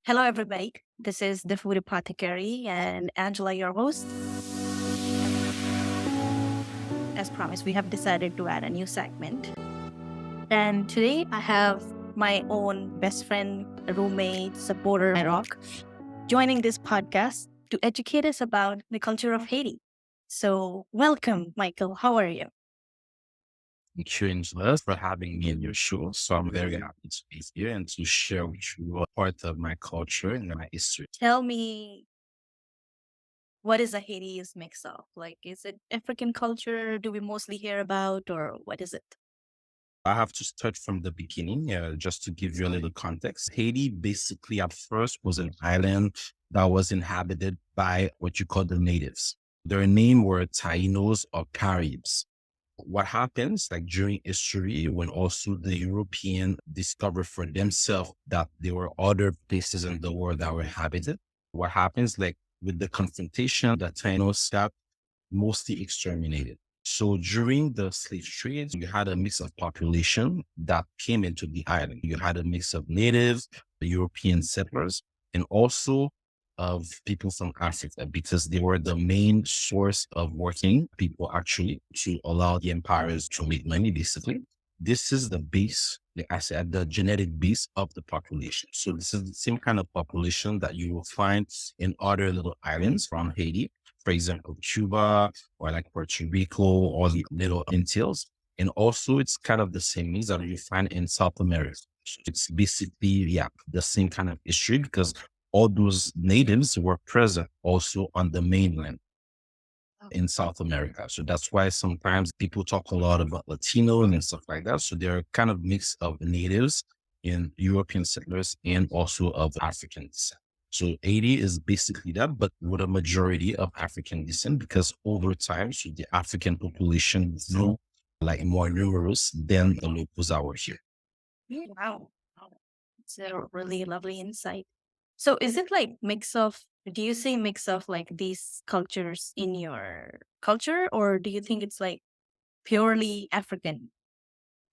Hello, everybody. This is the Food Apothecarie and Angela, your host. As promised, we have decided to add a new segment. And today I have my own best friend, roommate, supporter, my rock, joining this podcast to educate us about the culture of Haiti. So, welcome, Michael. How are you? Thank you, Angela, for having me in your show. So I'm very happy to be here and to share with you a part of my culture and my history. Tell me, what is a Haiti's mix of? Like, is it African culture? Do we mostly hear about, or what is it? I have to start from the beginning, just to give you a little context. Haiti basically at first was an island that was inhabited by what you call the natives. Their name were Tainos or Caribs. What happens like during history when also the European discovered for themselves that there were other places in the world that were inhabited. What happens like with the confrontation, the Tainos got mostly exterminated. So during the slave trade, you had a mix of population that came into the island. You had a mix of natives, the European settlers, and also of people from Africa because they were the main source of working people actually to allow the empires to make money, basically. This is the base, like I said, the genetic base of the population. So this is the same kind of population that you will find in other little islands from Haiti, for example, Cuba or like Puerto Rico or the little Antilles. And also it's kind of the same things that you find in South America. It's basically, yeah, the same kind of history because all those natives were present also on the mainland in South America. So that's why sometimes people talk a lot about Latino and stuff like that. So they're kind of mix of natives and European settlers and also of African descent. So Haiti is basically that, but with a majority of African descent because over time, so the African population grew like more numerous than the locals that were here. Wow. It's a really lovely insight. So is it like mix of, do you say mix of like these cultures in your culture, or do you think it's like purely African?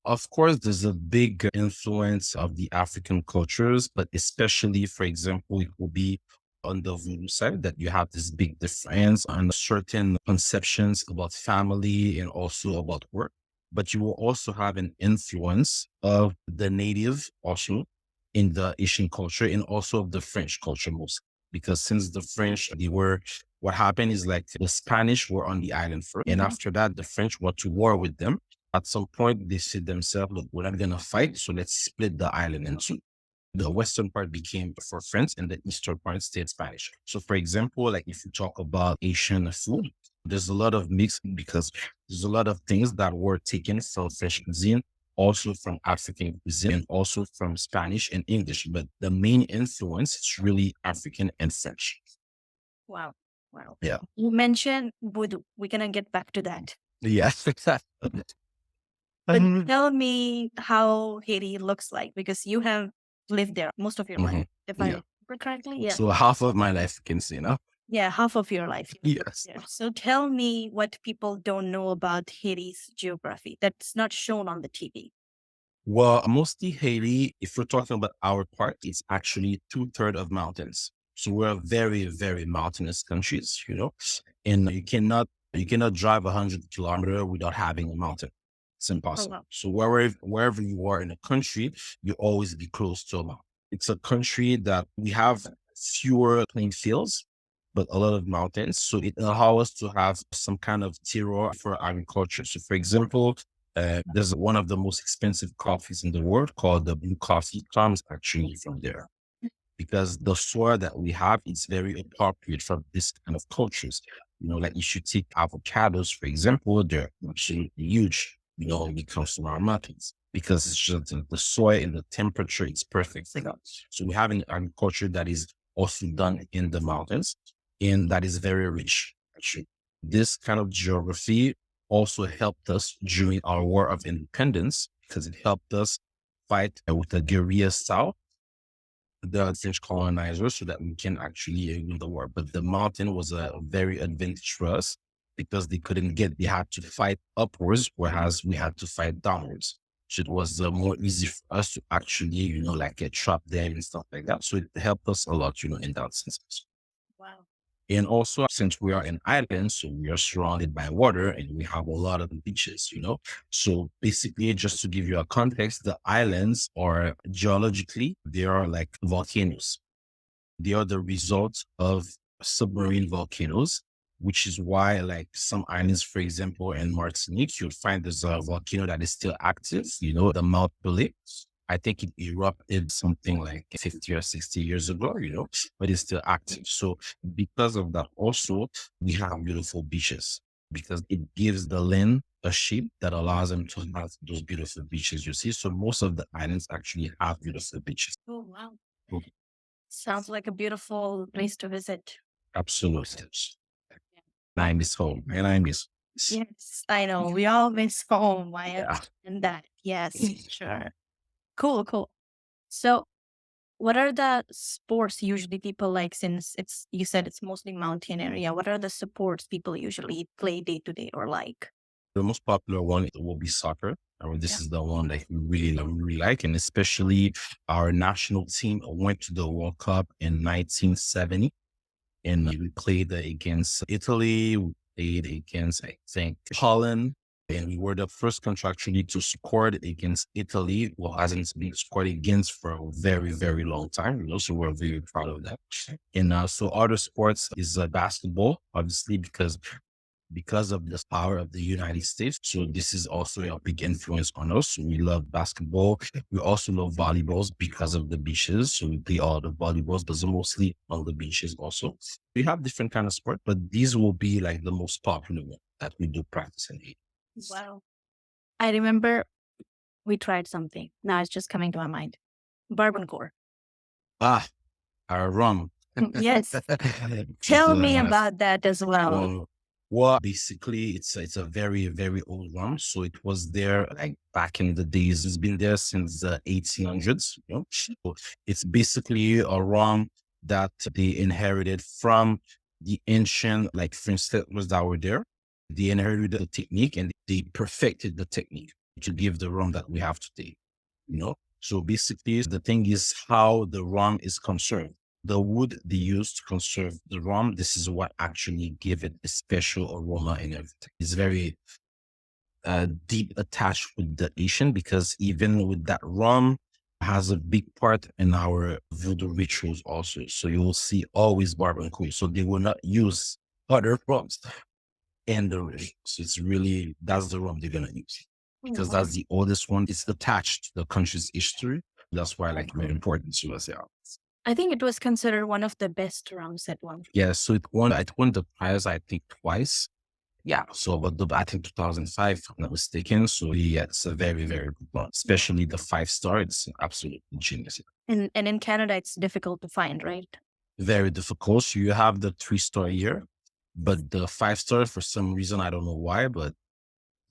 Of course, there's a big influence of the African cultures, but especially, for example, it will be on the Voodoo side that you have this big difference on certain conceptions about family and also about work. But you will also have an influence of the native also in the Asian culture and also of the French culture most. Because since the French, they were, what happened is like the Spanish were on the island first. And after that, the French went to war with them at some point, they said themselves, look, we're not going to fight. So let's split the island in two. The western part became for French and the eastern part stayed Spanish. So, for example, like if you talk about Asian food, there's a lot of mix because there's a lot of things that were taken from French cuisine, also from African cuisine, and also from Spanish and English. But the main influence is really African and French. Wow. Wow. Yeah. You mentioned voodoo. We're gonna get back to that. Yes, exactly. But tell me how Haiti looks like because you have lived there most of your life, Mhm. if Yeah. I remember correctly. Yeah. So half of my life, you can see now. Yeah, half of your life. Yes. Yeah. So tell me what people don't know about Haiti's geography that's not shown on the TV. Well, mostly Haiti, if we're talking about our part, it's actually two-thirds of mountains. So we're a very, very mountainous countries, and you cannot drive 100 kilometers without having a mountain. It's Oh, impossible. wow. So wherever you are in a country, you always be close to a mountain. It's a country that we have fewer plain fields, but a lot of mountains. So it allows us to have some kind of terroir for agriculture. So for example, there's one of the most expensive coffees in the world called the blue coffee comes actually from there because the soil that we have is very appropriate for this kind of cultures. Like you should take avocados, for example, they're actually huge, when it comes to our mountains because it's just the soil and the temperature is perfect for that. So we have an agriculture that is also done in the mountains and that is very rich, actually. This kind of geography also helped us during our War of Independence because it helped us fight with the guerrilla style, the French colonizers, so that we can actually win the war. But the mountain was a very advantage for us because they had to fight upwards, whereas we had to fight downwards. So it was more easy for us to actually, like trap them and stuff like that. So it helped us a lot, in that sense. Wow. And also, since we are an island, so we are surrounded by water and we have a lot of beaches. So basically, just to give you a context, the islands are geologically, they are like volcanoes. They are the result of submarine volcanoes, which is why, like some islands, for example, in Martinique, you'll find there's a volcano that is still active, the Mount Pelée. I think it erupted something like 50 or 60 years ago, but it's still active. So because of that, also, we have beautiful beaches because it gives the land a shape that allows them to have those beautiful beaches you see. So most of the islands actually have beautiful beaches. Oh, wow. Sounds like a beautiful place to visit. Absolutely. I miss home and I miss. Yes, I know. We all miss home. I Yeah. understand that. Yes, sure. Cool, cool. So, what are the sports usually people like since you said it's mostly mountain area? What are the sports people usually play day to day or like? The most popular one will be soccer. I mean, this Yeah. is the one that we really like. And especially our national team went to the World Cup in 1970. And we played against Italy, we played against, I think, Holland. And we were the first country actually to score against Italy, who hasn't been scored against for a very, very long time. So we're very proud of that. And so other sports is basketball, obviously, because of the power of the United States. So this is also a big influence on us. We love basketball. We also love volleyballs because of the beaches. So we play all the volleyballs, but mostly on the beaches also. We have different kind of sport, but these will be like the most popular one that we do practice in Haiti. Wow. I remember we tried something. Now it's just coming to my mind. Barbancore. Ah, our rum. Yes. It's, Tell me uh, about that as well. well, basically, it's a very very old rum. So it was there like back in the days. It's been there since the 1800s. So it's basically a rum that they inherited from the ancient like French settlers that were there. They inherited the technique and they perfected the technique to give the rum that we have today. So basically, the thing is how the rum is conserved. The wood they use to conserve the rum, this is what actually give it a special aroma and everything. It's very deep attached with the Asian because even with that rum has a big part in our voodoo rituals also. So you will see always Barbancore. So they will not use other rums in the ritual. So it's really, that's the rum they're going to use because that's the oldest one. It's attached to the country's history. That's why like very important to us. Yeah. I think it was considered one of the best rums at one. Yeah, so it won the prize, I think, twice. Yeah, so but I think 2005, if I'm not mistaken. So yeah, it's a very, very good one, especially the 5 star. It's absolutely genius. And in Canada, it's difficult to find, right? Very difficult. So you have the 3 star here, but the 5 star, for some reason, I don't know why, but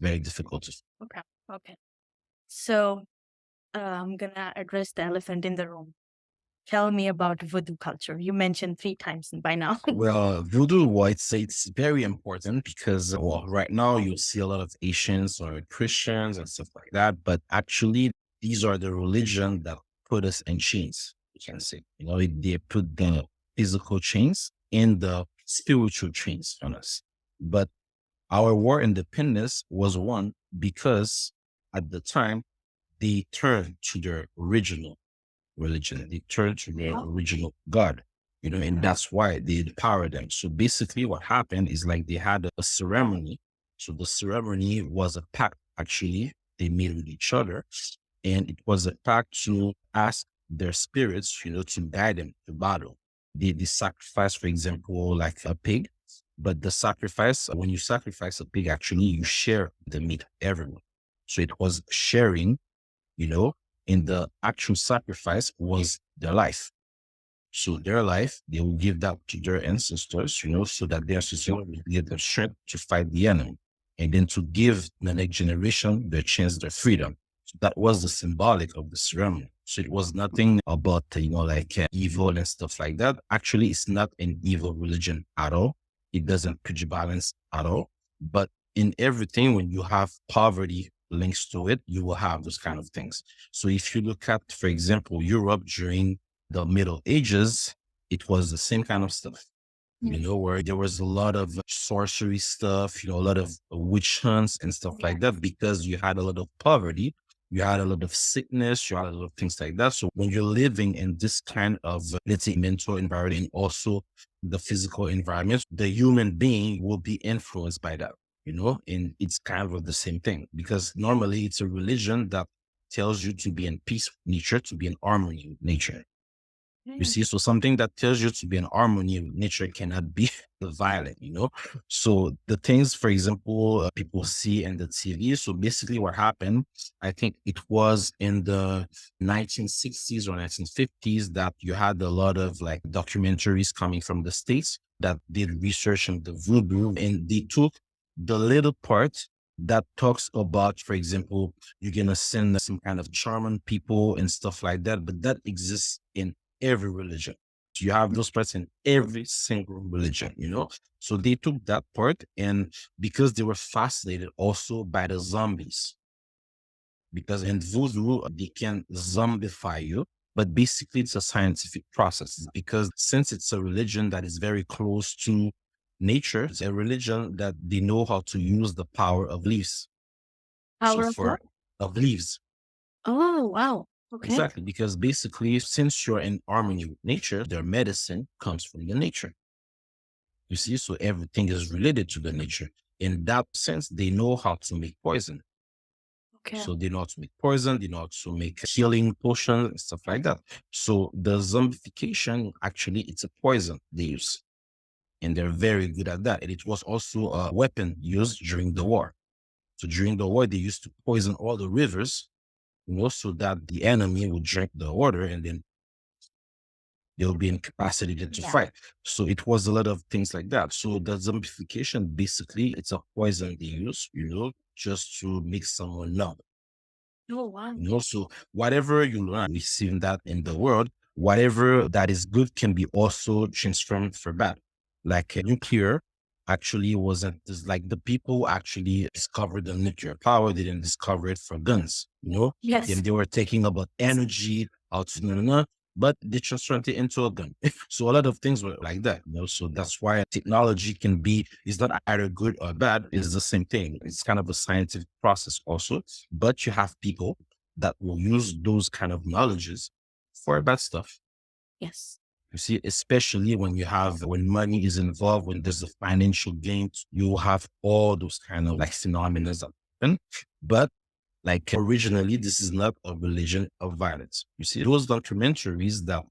very difficult to. Okay. Okay. So I'm gonna address the elephant in the room. Tell me about voodoo culture. You mentioned 3 times by now. Well, voodoo, well, it's very important because, well, right now you see a lot of Asians or Christians and stuff like that, but actually these are the religion that put us in chains. You can say, they put the physical chains and the spiritual chains on us. But our war independence was won because at the time they turned to their original religion. They turned to their original God, and that's why they empowered them. So basically, what happened is like they had a ceremony. So the ceremony was a pact, actually, they made with each other. And it was a pact to ask their spirits, to guide them to battle. They sacrifice, for example, like a pig. But the sacrifice, when you sacrifice a pig, actually, you share the meat, everyone. So it was sharing, you know, and the actual sacrifice was their life. So their life, they will give that to their ancestors, so that their ancestors will get the strength to fight the enemy. And then to give the next generation the chance, their freedom. So that was the symbolic of the ceremony. So it was nothing about, evil and stuff like that. Actually, it's not an evil religion at all. It doesn't preach balance at all. But in everything, when you have poverty, links to it, you will have those kind of things. So if you look at, for example, Europe during the Middle Ages, it was the same kind of stuff, where there was a lot of sorcery stuff, a lot of witch hunts and stuff like that, because you had a lot of poverty, you had a lot of sickness, you had a lot of things like that. So when you're living in this kind of, let's say, mental environment, and also the physical environment, the human being will be influenced by that, and it's kind of the same thing, because normally it's a religion that tells you to be in peace with nature, to be in harmony with nature. You see, so something that tells you to be in harmony with nature cannot be violent. So the things, for example, people see in the TV. So basically, what happened, I think it was in the 1960s or 1950s, that you had a lot of like documentaries coming from the States that did research on the voodoo, and they took the little part that talks about, for example, you're gonna send some kind of charm on people and stuff like that, but that exists in every religion. So you have those parts in every single religion. So they took that part, and because they were fascinated also by the zombies, because in voodoo, they can zombify you, but basically it's a scientific process, because since it's a religion that is very close to nature, it's a religion that they know how to use the power of leaves. So Power of what? of leaves. Oh, wow. Okay. Exactly, because basically, since you're in harmony with nature, their medicine comes from the nature. You see, so everything is related to the nature. In that sense, they know how to make poison. Okay. So they know how to make poison, they know how to make healing potions and stuff like that. So the zombification, actually, it's a poison they use. And they're very good at that. And it was also a weapon used during the war. So during the war, they used to poison all the rivers, so that the enemy would drink the water, and then they'll be incapacitated to fight. So it was a lot of things like that. So the zombification, basically, it's a poison they use, just to make someone numb. Oh, wow. So whatever you learn, we see that in the world, whatever that is good can be also transformed for bad. Like nuclear actually wasn't like the people who actually discovered the nuclear power, they didn't discover it for guns. Yes. They were thinking about energy, how to, but they transformed it into a gun. So a lot of things were like that. So that's why technology is not either good or bad. It's the same thing. It's kind of a scientific process also, but you have people that will use those kind of knowledges for bad stuff. Yes. You see, especially when money is involved, when there's a financial gain, you have all those kind of like phenomena that happen. But like originally, this is not a religion of violence. You see, those documentaries that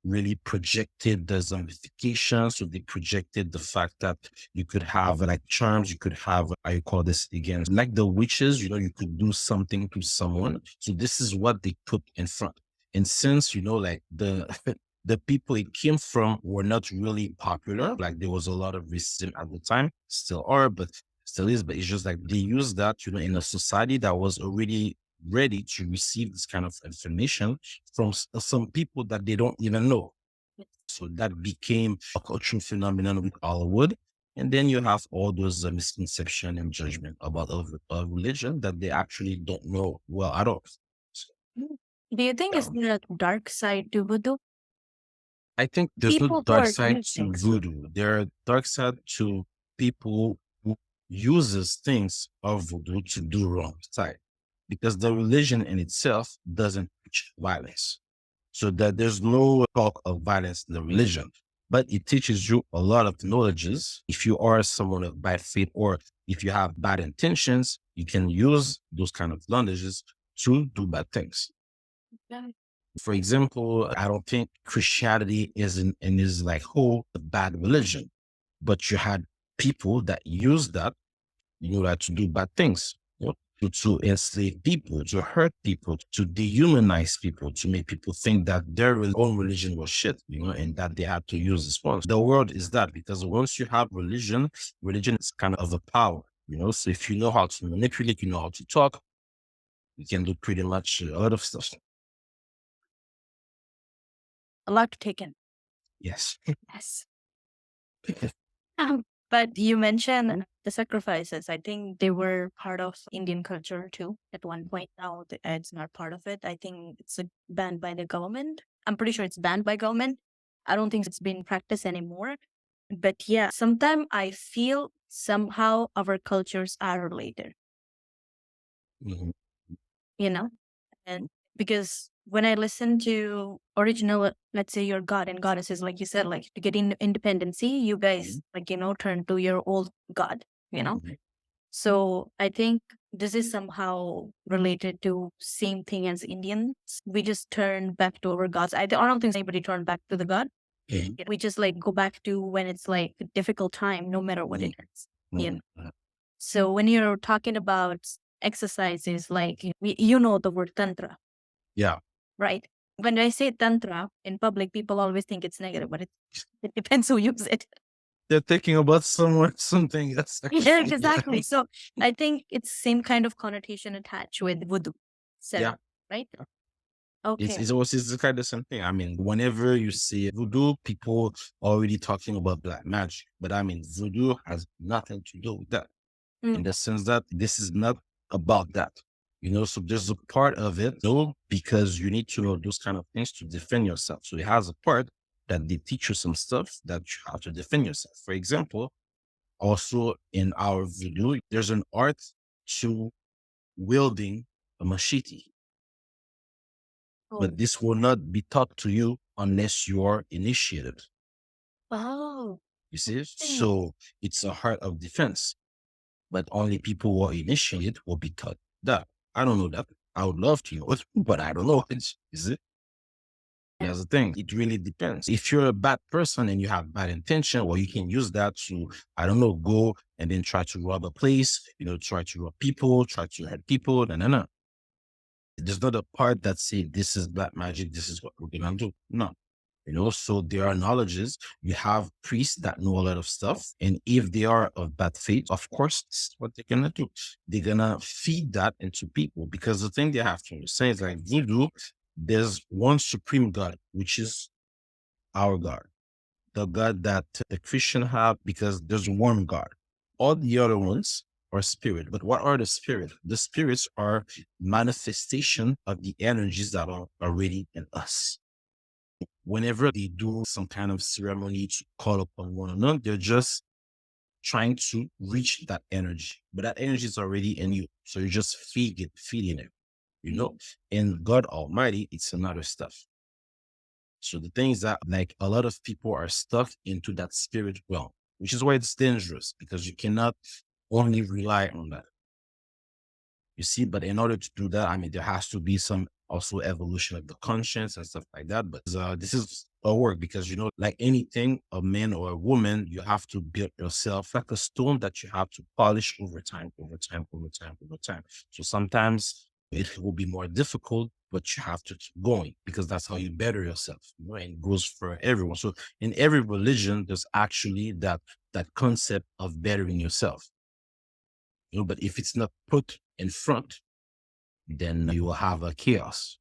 really projected the zombification. So they projected the fact that you could have like charms, you could have, I call this again, like the witches, you could do something to someone. So this is what they put in front. And since, like the people it came from were not really popular, like there was a lot of racism at the time, still are, but still is, but it's just like they use that, in a society that was already ready to receive this kind of information from some people that they don't even know. So that became a cultural phenomenon with Hollywood. And then you have all those misconception and judgment about a religion that they actually don't know well at all. So, Do you think is um, there a dark side to voodoo? I think there's no People who dark are side to using. voodoo. There are dark side to people who uses things of voodoo to do wrong side, because the religion in itself doesn't teach violence. So that there's no talk of violence in the religion, but it teaches you a lot of knowledges. If you are someone of bad faith, or if you have bad intentions, you can use those kind of knowledges to do bad things. Okay. For example, I don't think Christianity is like whole a bad religion, but you had people that use that, like to do bad things, to enslave people, to hurt people, to dehumanize people, to make people think that their own religion was shit, and that they had to use this one. The world is that, because once you have religion is kind of a power, So if you know how to manipulate, you know how to talk, you can do pretty much a lot of stuff. A lot to take in. Yes. Yes. But you mentioned The sacrifices, I think they were part of Indian culture too at one point. Now it's not part of it. I think it's banned by the government. I'm pretty sure it's banned by government. I don't think it's being practiced anymore. But yeah, sometimes I feel somehow our cultures are related, Mhm. you know? And because when I listen to original, let's say your god and goddesses, like you said, like to get independency, you guys like, turn to your old god, Mhm. So I think this is somehow related to same thing as Indians. We just turn back to our gods. I don't think anybody turned back to the god. Mhm. We just like go back to when it's like a difficult time, no matter what it is. Mhm. Mhm. So when you're talking about exercises, like you know the word tantra, Yeah. right? When I say tantra in public, people always think it's negative, but it depends who uses it. They're thinking about someone, something that's Yeah, actually, yeah. exactly. So I think it's same kind of connotation attached with voodoo, Yeah. right? Yeah. It's, Okay. it's always it's the kind of same thing. I mean, whenever you see voodoo, people already talking about black magic. But I mean, voodoo has nothing to do with that in Mm. the sense that this is not about that. So there's a part of it, though, because you need to know those kind of things to defend yourself. So it has a part that they teach you some stuff that you have to defend yourself. For example, also in our voodoo, there's an art to wielding a machete, Oh, but this will not be taught to you unless you are initiated. wow. You see? Interesting. So it's a art of defense, but only people who are initiated will be taught that. I don't know that. I would love to know it, but I don't know it. Is it? Yeah. Here's the thing. It really depends. If you're a bad person and you have bad intention, well, you can use that to, I don't know, go and then try to rob a place, try to rob people, try to hurt people. No, no, no. There's not a part that say this is black magic, this is what we're gonna do. No. So there are knowledges. You have priests that know a lot of stuff. And if they are of bad faith, of course, this is what they're gonna do. They're gonna feed that into people. Because the thing they have to understand is like voodoo, there's one supreme God, which is our God. The God that the Christian have, because there's one God. All the other ones are spirit. But what are the spirits? The spirits are manifestation of the energies that are already in us. Whenever they do some kind of ceremony to call upon one another, they're just trying to reach that energy. But that energy is already in you. So you're just feeding it, you know? And God Almighty, it's another stuff. So the thing is that like a lot of people are stuck into that spirit realm, which is why it's dangerous because you cannot only rely on that. You see, but in order to do that, I mean, there has to be some also evolution of the conscience and stuff like that. But this is a work because, like anything, a man or a woman, you have to build yourself like a stone that you have to polish over time, over time, over time, over time. So sometimes it will be more difficult, but you have to keep going because that's how you better yourself. And it goes for everyone. So in every religion, there's actually that concept of bettering yourself. But if it's not put in front, then you will have a chaos.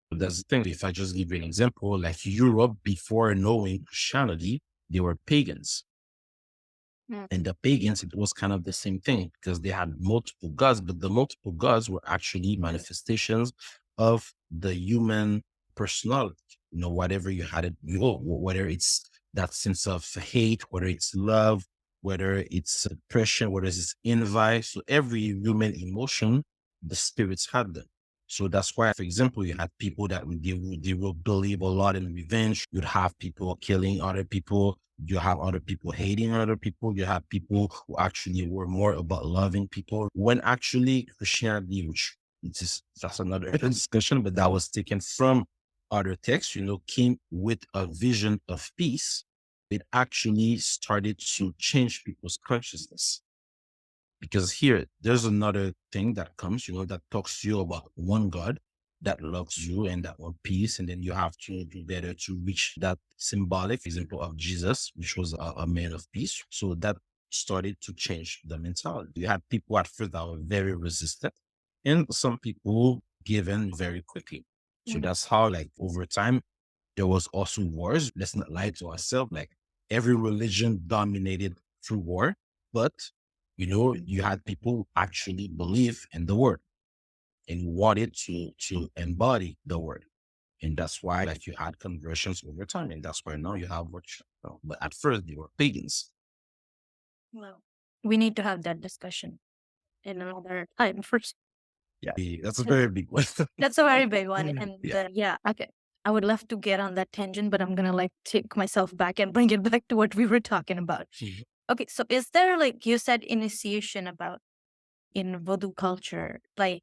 But that's the thing. If I just give you an example, like Europe before knowing Christianity, they were pagans. Mm. And the pagans, it was kind of the same thing because they had multiple gods, but the multiple gods were actually manifestations of the human personality. Whatever you had it, whether it's that sense of hate, whether it's love, whether it's depression, whether it's envy. So every human emotion, the spirits had them. So that's why, for example, you had people that they will believe a lot in revenge. You'd have people killing other people. You have other people hating other people. You have people who actually were more about loving people. When actually Christianity, which that's another discussion, but that was taken from other texts, came with a vision of peace. It actually started to change people's consciousness. Because here, there's another thing that comes, that talks to you about one God that loves you and that want peace. And then you have to do better to reach that symbolic example of Jesus, which was a man of peace. So that started to change the mentality. You had people at first that were very resistant and some people gave in very quickly. So Mm. that's how, like, over time, there was also wars. Let's not lie to ourselves. Like, every religion dominated through war, but You had people who actually believe in the word and wanted to embody the word. And that's why like you had conversions over time. And that's why now you have but at first they were pagans. Well, we need to have that discussion in another time. First, Yeah. That's a very big one. that's a very big one. And Yeah. yeah, okay. I would love to get on that tangent, but I'm gonna like take myself back and bring it back to what we were talking about. Mhm. Okay, so is there like you said initiation about in Voodoo culture? Like,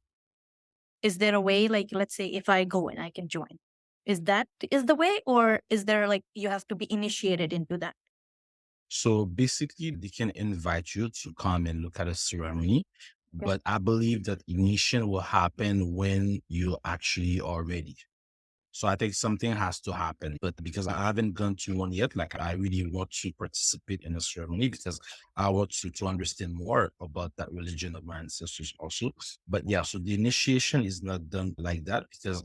is there a way, like let's say if I go and I can join? Is that is the way, or is there like you have to be initiated into that? So basically, they can invite you to come and look at a ceremony, Okay. but I believe that initiation will happen when you actually are ready. So I think something has to happen, but because I haven't gone to one yet, like I really want to participate in a ceremony because I want to understand more about that religion of my ancestors also. But yeah, so the initiation is not done like that because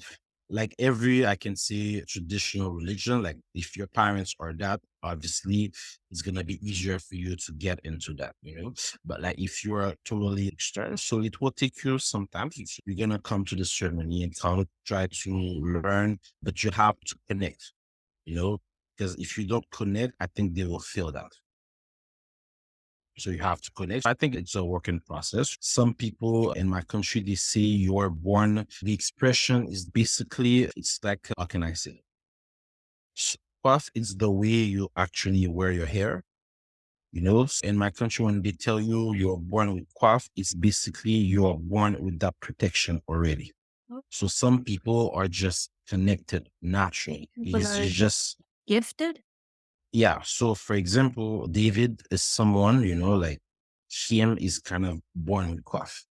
like every, I can say traditional religion, like if your parents are that, obviously it's going to be easier for you to get into that. But like if you are totally external, so it will take you some time. You're going to come to the ceremony and kind of try to learn, but you have to connect, you know, because if you don't connect, I think they will feel that. So you have to connect. I think it's a working process. Some people in my country, they say you're born. The expression is basically, it's like, how can I say? Coif is the way you actually wear your hair. In my country, when they tell you you're born with coif, it's basically you're born with that protection already. So some people are just connected naturally. People It's are just, gifted. yeah. So for example, David is someone, like him is kind of born with coif.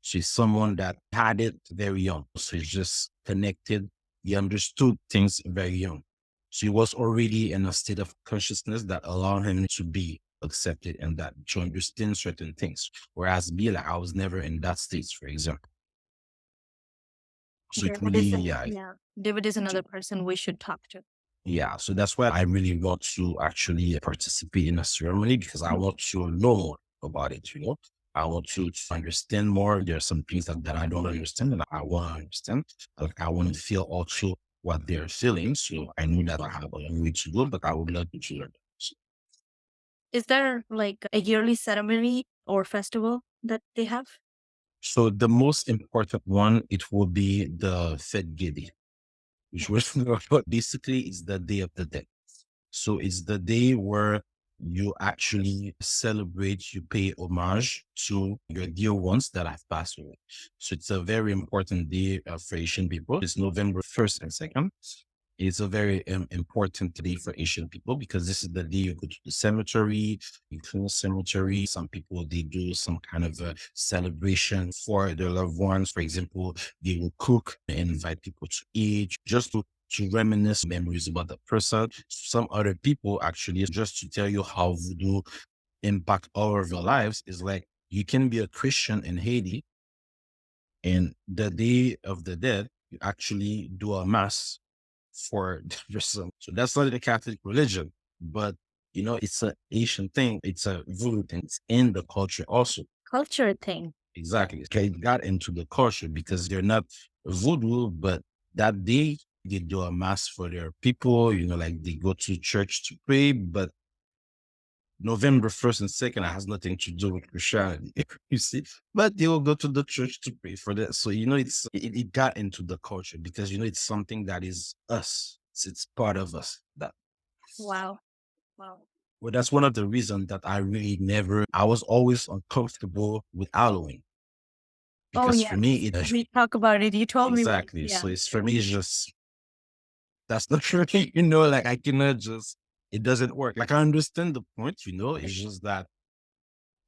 She's someone that had it very young. So he's just connected. He understood things very young. So he was already in a state of consciousness that allowed him to be accepted and that to understand certain things. Whereas me, like I was never in that state, for example. So it David really, is yeah. yeah. David is another person we should talk to. Yeah. So that's why I really want to actually participate in a ceremony because I want to know more about it. I want to understand more. There are some things that I don't understand and I want to understand. Like I want to feel also what they're feeling. So I know that I have a long way to go, but I would love to learn. Is there like a yearly ceremony or festival that they have? So the most important one, it will be the Fete Gede, which was basically it's the Day of the Dead. So it's the day where you actually celebrate, you pay homage to your dear ones that have passed away. So it's a very important day for Asian people. It's November 1st and 2nd. It's a very important day for Asian people because this is the day you go to the cemetery, you clean the cemetery. Some people, they do some kind of a celebration for their loved ones. For example, they will cook and invite people to eat just to reminisce memories about the person. Some other people actually, just to tell you how voodoo impact all of your lives is like you can be a Christian in Haiti and the Day of the Dead, you actually do a mass for the person. So that's not the Catholic religion, but it's an Asian thing. It's a voodoo thing. It's in the culture also. Culture thing. Exactly. Okay, it got into the culture because they're not voodoo, but that day they do a mass for their people, like they go to church to pray, but November 1st and 2nd has nothing to do with Christianity, you see, but they will go to the church to pray for that. So, it got into the culture because, it's something that is us. It's part of us. Wow. Wow. Well, that's one of the reasons that I was always uncomfortable with alluring Oh because yeah. for me, We talk about it. You told me what exactly. yeah. So it's for me, it's just, that's not for me, like I cannot just, it doesn't work. Like I understand the point, it's just that,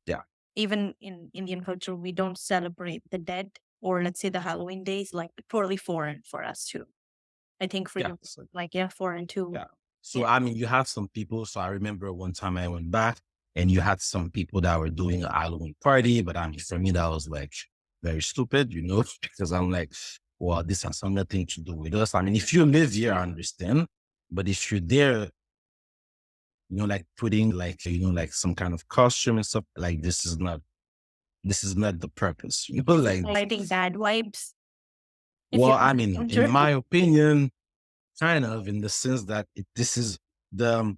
yeah. Even in Indian culture, we don't celebrate the dead or let's say the Halloween days, like totally foreign for us too. I think for Yeah. you, like yeah, foreign too. Yeah. So, Yeah. I mean, you have some people. So I remember one time I went back and you had some people that were doing a Halloween party. But I mean, for me, that was like very stupid, because I'm like, well, this has nothing to do with us. I mean, if you live here, I understand. But if you're there, like putting like some kind of costume and stuff. Like this is not the purpose. Like Lighting bad vibes. well, I mean, in my opinion, kind of in the sense that this is the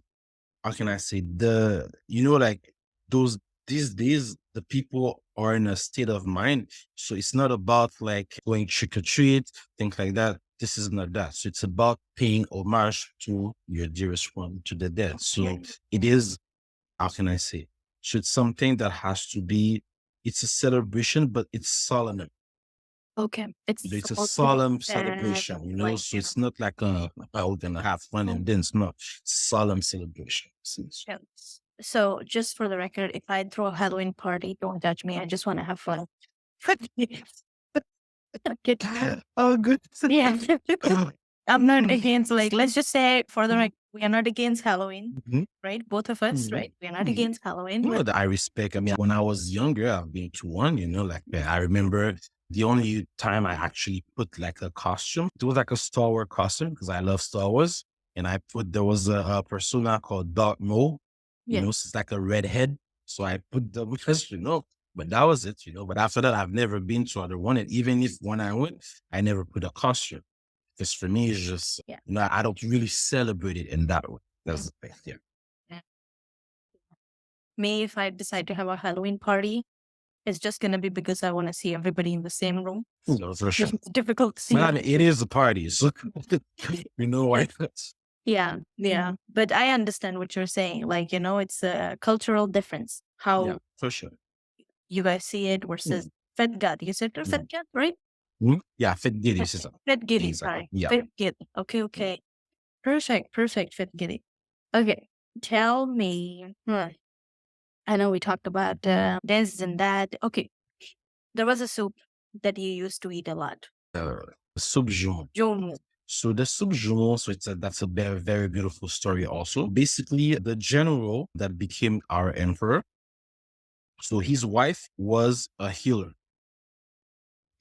how can I say like those these days the people are in a state of mind. So it's not about like going trick or treat, things like that. This is not that. So it's about paying homage to your dearest one, to the dead. So it is, how can I say? So it's something that has to be, it's a celebration, but it's solemn. Okay. It's a solemn celebration, so it's not like we're gonna have fun and dance. No, solemn celebration. Yeah. So just for the record, if I throw a Halloween party, don't judge me. I just want to have fun. Oh, good. Yeah. I'm not against, like, let's just say for the record, we are not against Halloween, right? Both of us, right? We are not against Halloween. That I respect. I mean, when I was younger, I've been to one, like I remember the only time I actually put like a costume, it was like a Star Wars costume because I love Star Wars. And there was a persona called Dark Maul, so it's like a redhead. So I put the costume, but that was it, But after that, I've never been to other one. And even if when I went, I never put a costume. Because for me, it's just, I don't really celebrate it in that way. That's the thing, yeah. Me, if I decide to have a Halloween party, it's just going to be because I want to see everybody in the same room. For sure. It's difficult to see. But I mean, it is a party. So, why not? Yeah. But I understand what you're saying. Like, it's a cultural difference. How for sure. You guys see it versus Fete Gede. You said Fete Gede, right? Yeah, Fete Gede. Fete Gede, sorry. Yeah. Fete Gede. Okay. Perfect, Fete Gede. Okay, tell me. I know we talked about this and that. Okay, there was a soup that you used to eat a lot. Soup Joumou. So the Soup Joumou, that's a very, very beautiful story also. Basically, the general that became our emperor, so his wife was a healer.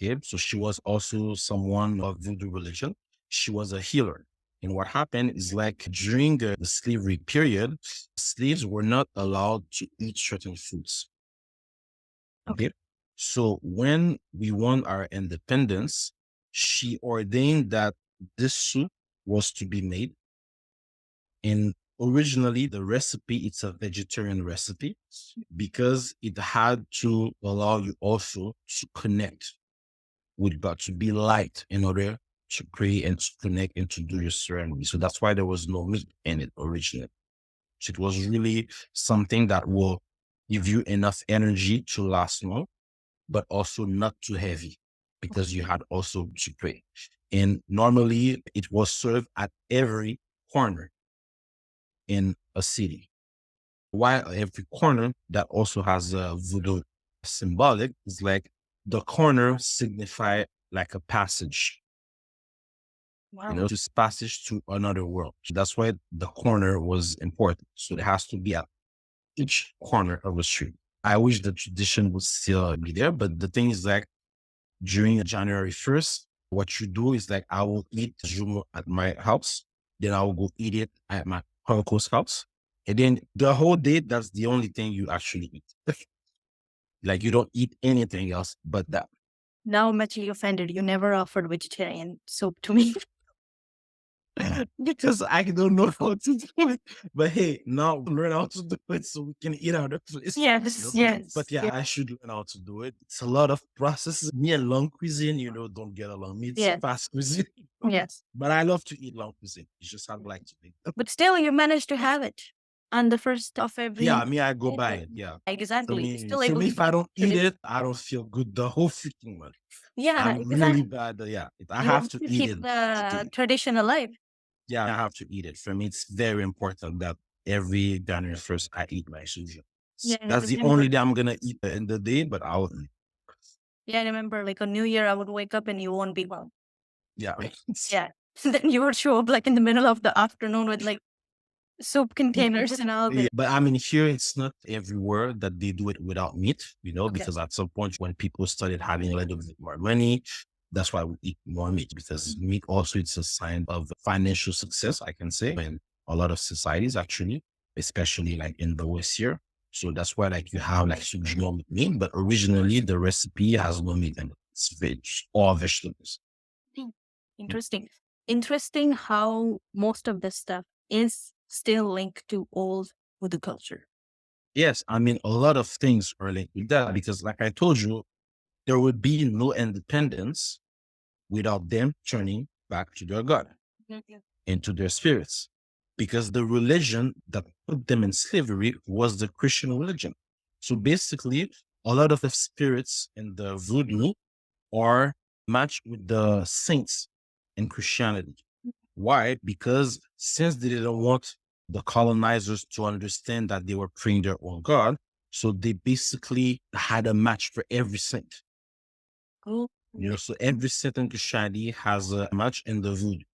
Okay, so she was also someone of Voodoo religion. She was a healer. And what happened is like during the slavery period, slaves were not allowed to eat certain foods. Okay. So when we won our independence, she ordained that this soup was to be made. And originally the recipe, it's a vegetarian recipe because it had to allow you also to connect with God, to be light in order to pray and to connect and to do your ceremony. So that's why there was no meat in it originally. So it was really something that will give you enough energy to last long, but also not too heavy because you had also to pray. And normally it was served at every corner in a city. While every corner that also has a voodoo symbolic is like the corner signify like a passage. Wow. To passage to another world. So that's why the corner was important. So it has to be at each corner of the street. I wish the tradition would still be there, but the thing is like during January 1st, what you do is like I will eat Joumou at my house, then I will go eat it at my uncle's house. And then the whole day, that's the only thing you actually eat. Like you don't eat anything else but that. Now I'm actually offended. You never offered vegetarian soup to me. Because I don't know how to do it. But hey, now learn how to do it so we can eat out of this. Yes. But I should learn how to do it. It's a lot of processes. Me and long cuisine, don't get along. Me, it's fast cuisine. Yes. But I love to eat long cuisine. It's just how I like to eat. But still, you managed to have it on the first of every. Yeah, I go by it. Yeah. Exactly. For me, if I don't eat it, I don't feel good the whole freaking month. Yeah. I'm really bad. I have to eat keep it. The tradition alive. Yeah, I have to eat it. For me, it's very important that every January 1st, I eat my sushi. That's the only day I'm going to eat in the day, but I'll eat. Yeah, I remember like on New Year, I would wake up and you won't be well. Yeah. Yeah. Then you would show up like in the middle of the afternoon with like soup containers and all that. But I mean, here it's not everywhere that they do it without meat, because at some point when people started having a little bit more money, that's why we eat more meat, because meat also it's a sign of financial success, I can say, in a lot of societies actually. especially like in the West here. So that's why like you have like Soup Joumou with meat, but originally the recipe has no meat and it's veg, all vegetables. Hmm. Interesting. Interesting how most of this stuff is still linked to old voodoo culture. Yes, I mean, a lot of things are linked with that because, like I told you, there would be no independence without them turning back to their God Mhm. and to their spirits. Because the religion that put them in slavery was the Christian religion. So basically, a lot of the spirits in the voodoo are matched with the saints in Christianity. Why? Because since they didn't want the colonizers to understand that they were praying their own God, so they basically had a match for every saint. Oh, So every saint in Christianity has a match in the voodoo,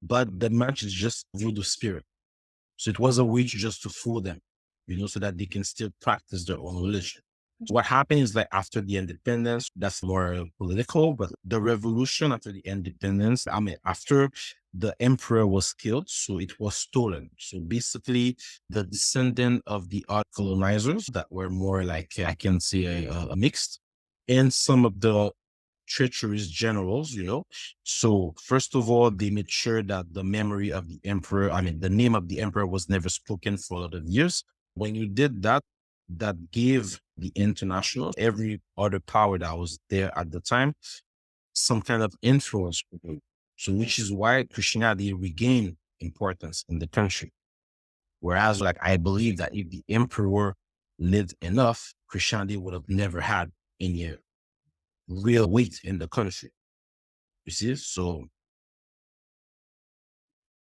but the match is just voodoo spirit. So it was a way just to fool them, so that they can still practice their own religion. So what happened is like after the independence, that's more political, but the revolution after the independence, I mean, after the emperor was killed, so it was stolen. So basically, the descendant of the art colonizers that were more like, I can say, mixed, and some of the treacherous generals, So first of all, they made sure that the memory of the emperor, I mean, the name of the emperor was never spoken for a lot of years. When you did that, that gave the international, every other power that was there at the time, some kind of influence. So which is why Christianity regained importance in the country. Whereas, like, I believe that if the emperor lived enough, Christianity would have never had any real weight in the country. You see? So,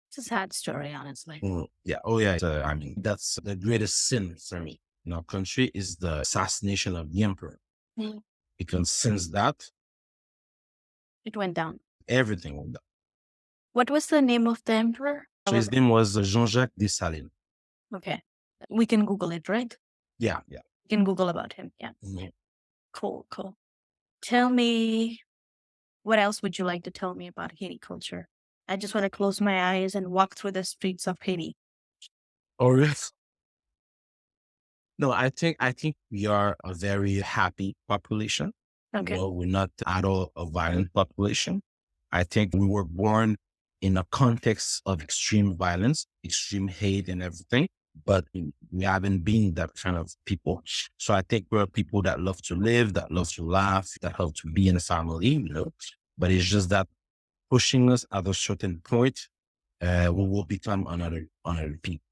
it's a sad story, honestly. yeah. Oh, yeah. I mean, that's the greatest sin for me in our country is the assassination of the emperor. Mm. Because since that, It went down. everything went down. What was the name of the emperor? So his name was Jean-Jacques Dessalines. Okay. We can Google it, right? Yeah, yeah. We can Google about him. Yeah. Mhm. Cool, cool. Tell me, what else would you like to tell me about Haiti culture? I just want to close my eyes and walk through the streets of Haiti. Oh, yes. No, I think we are a very happy population. Okay. We're not at all a violent population. I think we were born in a context of extreme violence, extreme hate and everything, but we haven't been that kind of people. So I think we're people that love to live, that love to laugh, that love to be in a family. But it's just that pushing us at a certain point, we will become another people.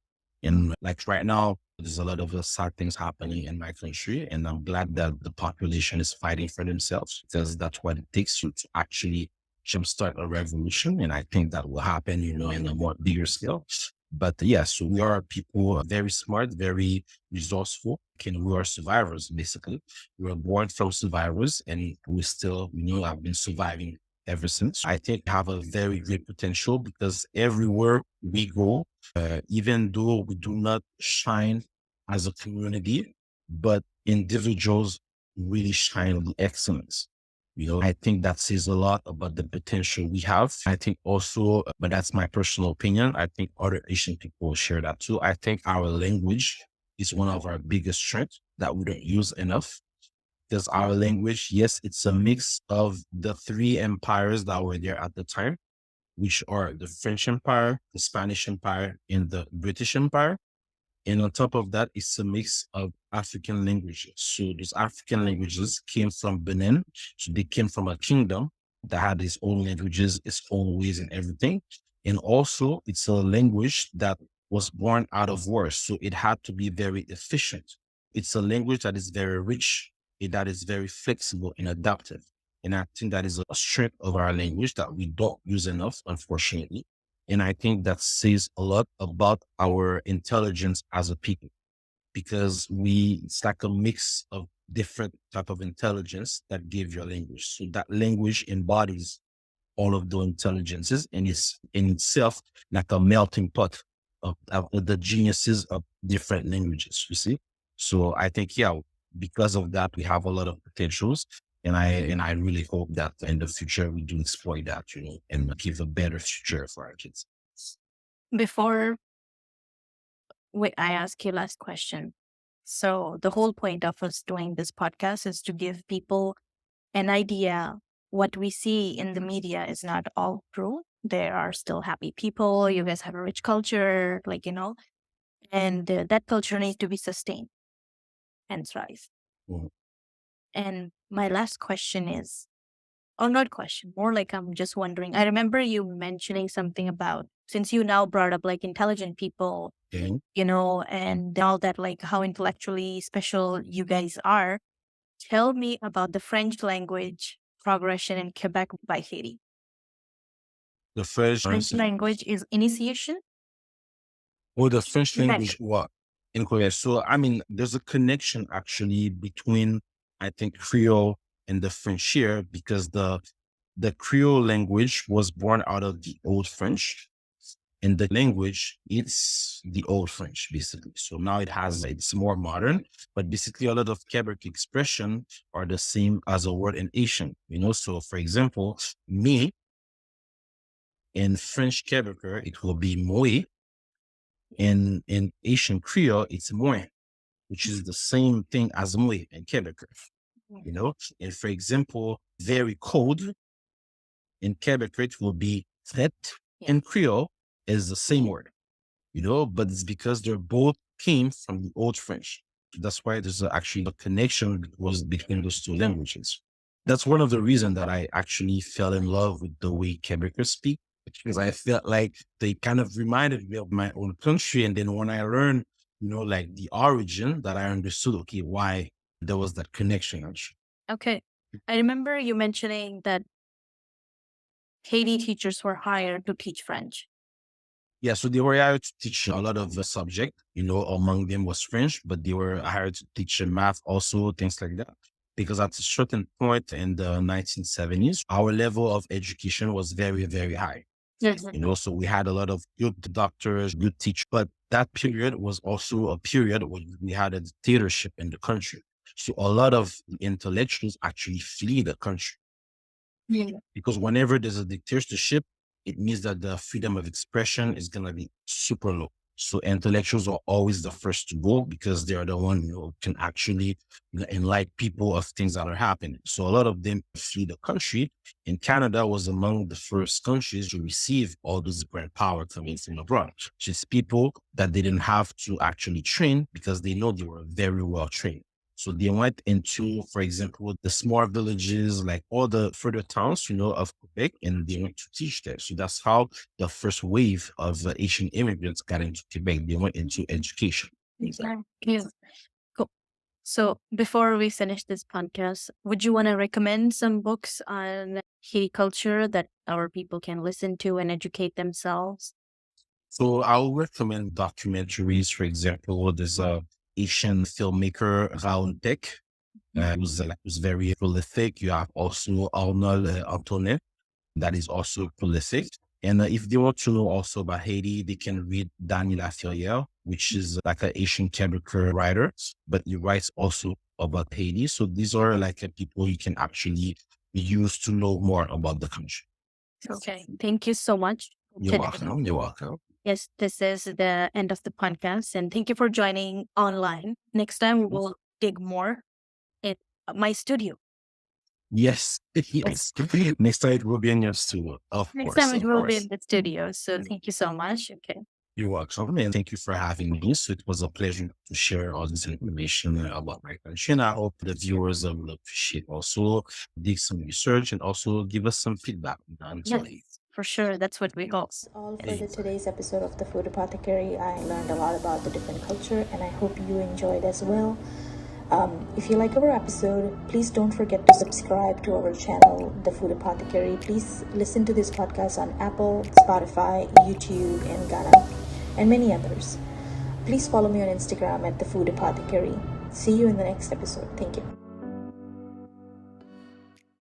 And like right now, there's a lot of sad things happening in my country. And I'm glad that the population is fighting for themselves because that's what it takes you to actually jumpstart a revolution. And I think that will happen, in a more bigger scale. But yes, so we are people very smart, very resourceful. And we are survivors, basically. We were born from survivors and we still, have been surviving ever since. I think we have a very great potential because everywhere we go, even though we do not shine as a community, but individuals really shine with excellence. I think that says a lot about the potential we have. I think also, but that's my personal opinion. I think other Asian people share that too. I think our language is one of our biggest strengths that we don't use enough. Because our language, yes, it's a mix of the three empires that were there at the time, which are the French Empire, the Spanish Empire, and the British Empire. And on top of that, it's a mix of African languages. So those African languages came from Benin. So they came from a kingdom that had its own languages, its own ways and everything. And also it's a language that was born out of war. So it had to be very efficient. It's a language that is very rich, that is very flexible and adaptive. And I think that is a strength of our language that we don't use enough, unfortunately. And I think that says a lot about our intelligence as a people because it's like a mix of different type of intelligence that give your language. So that language embodies all of the intelligences and is in itself like a melting pot of the geniuses of different languages, you see? So I think, yeah, because of that, we have a lot of potentials. And I really hope that in the future we do exploit that, and give a better future for our kids. Before Wait, I ask you last question. So the whole point of us doing this podcast is to give people an idea what we see in the media is not all true. There are still happy people. You guys have a rich culture, and that culture needs to be sustained and thrive. Mhm. And my last question is, or not question, more like I'm just wondering. I remember you mentioning something about, since you now brought up like intelligent people, Okay. and all that, like how intellectually special you guys are. Tell me about the French language progression in Quebec by Haiti. The French French language is initiation. or the French Quebec. language, what? In Korea. So, I mean, there's a connection actually between, I think, Creole and the French here because the Creole language was born out of the Old French, and the language it's the Old French basically. So now it's more modern, but basically a lot of Quebec expression are the same as a word in Asian. So for example, me in French Quebecer it will be moi. In Asian Creole, it's moins, which is the same thing as moi in Quebec. And for example, very cold in Quebec, it will be fret. In Creole is the same word, but it's because they're both came from the Old French. That's why there's actually a connection was between those two languages. That's one of the reasons that I actually fell in love with the way Quebecers speak, because I felt like they kind of reminded me of my own country. And then when I learned, like the origin, that I understood, okay, why there was that connection. Actually. Okay. I remember you mentioning that Haiti teachers were hired to teach French. Yeah, so they were hired to teach a lot of subject, among them was French, but they were hired to teach math also, things like that. Because at a certain point in the 1970s, our level of education was very, very high. Yes. So we had a lot of good doctors, good teachers, but that period was also a period when we had a dictatorship in the country. So a lot of intellectuals actually flee the country. Yeah. Because whenever there's a dictatorship, it means that the freedom of expression is going to be super low. So intellectuals are always the first to go because they are the one who can actually enlighten people of things that are happening. So a lot of them flee the country. And Canada was among the first countries to receive all those different power coming from abroad. Just people that they didn't have to actually train because they know they were very well trained. So they went into, for example, the small villages, like all the further towns, of Quebec, and they went to teach there. So that's how the first wave of Asian immigrants got into Quebec. They went into education. Exactly. Yeah. Cool. So before we finish this podcast, would you want to recommend some books on Haiti culture that our people can listen to and educate themselves? So I'll recommend documentaries. For example, there's a Asian filmmaker, Raoul Peck, who's very prolific. You have also Arnold Antonet, that is also prolific. And if they want to know also about Haiti, they can read Daniel Laferrière, which is like an Asian Quebecer writer, but he writes also about Haiti. So these are like people you can actually use to know more about the country. Okay. Thank you so much. You're welcome. You're welcome. Yes, this is the end of the podcast. And thank you for joining online. Next time, we will dig more in my studio. Yes. Yes. Next time it will be in your studio. Next time, it will be in the studio. So thank you so much. Okay. You're welcome. And thank you for having me. So it was a pleasure to share all this information about my country. And I hope the viewers will appreciate also, dig some research and also give us some feedback. Yes, for sure. That's what we hope. All for today's episode of the Food Apothecary. I learned a lot about the different culture and I hope you enjoyed as well. If you like our episode, please don't forget to subscribe to our channel, The Food Apothecary. Please listen to this podcast on Apple, Spotify, YouTube, and Ghana, and many others. Please follow me on Instagram at The Food Apothecary. See you in the next episode. Thank you.